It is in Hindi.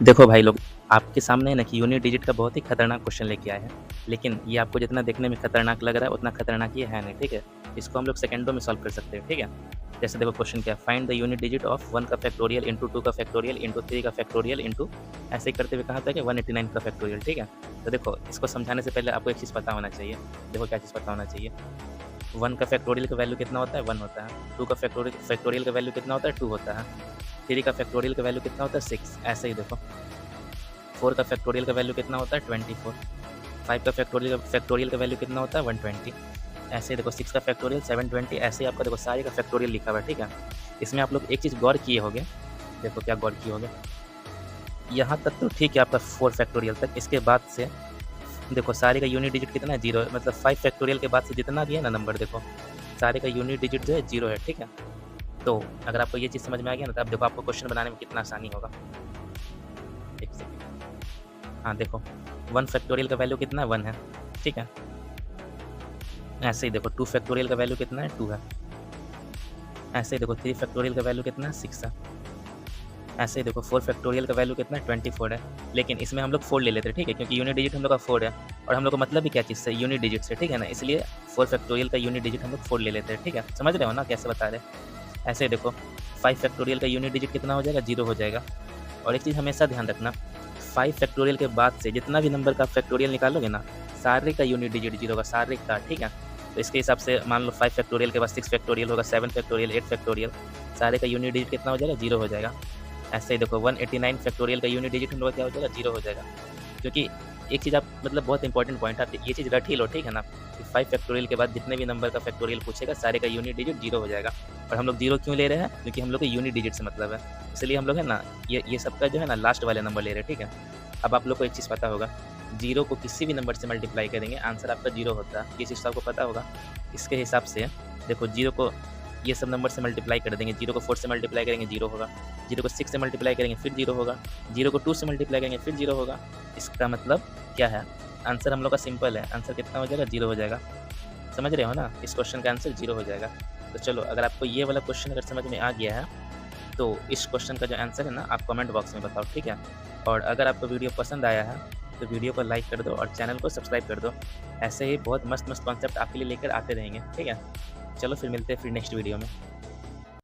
देखो भाई लोग, आपके सामने है ना कि यूनिट डिजिट का बहुत ही खतरनाक क्वेश्चन लेके आए हैं। लेकिन ये आपको जितना देखने में खतरनाक लग रहा है उतना खतरनाक ये है नहीं, ठीक है? इसको हम लोग सेकंडों में सॉल्व कर सकते हैं, ठीक है? जैसे देखो क्वेश्चन क्या है, find the unit digit of 1 का फैक्टोरियल इंटू 2 का फैक्टोरियल इंटू 3 का फैक्टोरियल इंटू ऐसे ही करते हुए कहा था कि 189 का फैक्टोरियल, ठीक है? तो देखो इसको समझाने से पहले आपको एक चीज़ पता होना चाहिए। देखो क्या चीज़ पता होना चाहिए? 1 का फैक्टोरियल का वैल्यू कितना होता है? 1 होता है। 2 का फैक्टोरियल का वैल्यू कितना होता है? 2 होता है। 3 का फैक्टोरियल का वैल्यू कितना होता है? 6। ऐसे ही देखो 4 का फैक्टोरियल का वैल्यू कितना होता है? 24। 5 का फैक्टोरियल का वैल्यू कितना होता है? 120। ऐसे ही देखो 6 का फैक्टोरियल 720। ऐसे ही आपका देखो सारे का फैक्टोरियल लिखा हुआ है, ठीक है? इसमें आप लोग एक चीज़ गौर किए होंगे। देखो क्या गौर किए होंगे, यहाँ तक तो ठीक है आपका 4 फैक्टोरियल तक। इसके बाद से देखो सारे का यूनिट डिजिट कितना है? 0 है। मतलब 5 फैक्टोरियल के बाद से जितना भी है ना नंबर, देखो सारे का यूनिट डिजिट जो है 0 है, ठीक है? तो अगर आपको ये चीज़ समझ में आ गया ना, तो अब देखो आपको क्वेश्चन बनाने में कितना आसानी होगा। एक सेकंड, हाँ देखो 1 फैक्टोरियल का वैल्यू कितना है? 1 है, ठीक है? ऐसे ही देखो 2 फैक्टोरियल का वैल्यू कितना है? 2 है। ऐसे ही देखो 3 फैक्टोरियल का वैल्यू कितना है? 6 है। ऐसे ही देखो 4 फैक्टोरियल का वैल्यू कितना है? 24 है। लेकिन इसमें हम लोग 4 ले लेते हैं, ठीक है? क्योंकि यूनिट डिजिट हम लोग का 4 है और हम लोग का मतलब भी क्या चीज़ से? यूनिट डिजिट से, ठीक है ना? इसलिए 4 फैक्टोरियल का यूनिट डिजिट हम लोग 4 ले लेते हैं, ठीक है? समझ रहे हो ना कैसे बता रहे हैं? ऐसे ही देखो 5 फैक्टोरियल का यूनिट डिजिट कितना हो जाएगा? 0 हो जाएगा। और एक चीज़ हमेशा ध्यान रखना, 5 फैक्टोरियल के बाद से जितना भी नंबर का फैक्टोरियल निकालोगे ना, सारे का यूनिट डिजिट 0 होगा, सारे का, ठीक है? तो इसके हिसाब से मान लो 5 फैक्टोरियल के बाद 6 फैक्टोरियल होगा, 7 फैक्टोरियल, 8 फैक्टोरियल, सारे का यूनिट डिजिट कितना हो जाएगा? 0 हो जाएगा। ऐसे ही देखो 189 फैक्टोरियल का यूनिट डिजिट हम लोग का क्या हो जाएगा? 0 हो जाएगा। क्योंकि एक चीज़ आप मतलब बहुत इंपॉर्टेंट पॉइंट है, आप ये चीज़ रट ही लो, ठीक है ना? कि 5 फैक्टोरियल के बाद जितने भी नंबर का फैक्टोरियल पूछेगा, सारे का यूनिट डिजिट 0 हो जाएगा। और हम लोग 0 क्यों ले रहे हैं? क्योंकि हम लोग को यूनिट डिजिट से मतलब है। इसलिए हम लोग है ना, ये सबका जो है ना लास्ट वाले नंबर ले रहे हैं, ठीक है? अब आप लोग को एक चीज़ पता होगा, 0 को किसी भी नंबर से मल्टीप्लाई करेंगे, आंसर आपका 0 होता है। ये चीज़ तो आपको पता होगा। इसके हिसाब से देखो 0 को ये सब नंबर से मल्टीप्लाई कर देंगे, 0 को 4 से मल्टीप्लाई करेंगे 0 होगा, 0 को 6 से मल्टीप्लाई करेंगे फिर 0 होगा, 0 को 2 से मल्टीप्लाई करेंगे फिर 0 होगा। इसका मतलब क्या है? आंसर हम लोग का सिंपल है, आंसर कितना हो जाएगा? 0 हो जाएगा। समझ रहे हो ना? इस क्वेश्चन का आंसर 0 हो जाएगा। तो चलो अगर आपको ये वाला क्वेश्चन अगर समझ में आ गया है, तो इस क्वेश्चन का जो आंसर है ना आप कमेंट बॉक्स में बताओ, ठीक है? और अगर आपको वीडियो पसंद आया है, तो वीडियो को लाइक कर दो और चैनल को सब्सक्राइब कर दो। ऐसे ही बहुत मस्त-मस्त कॉन्सेप्ट आपके लिए लेकर आते रहेंगे, ठीक है? चलो फिर मिलते हैं फिर नेक्स्ट वीडियो में।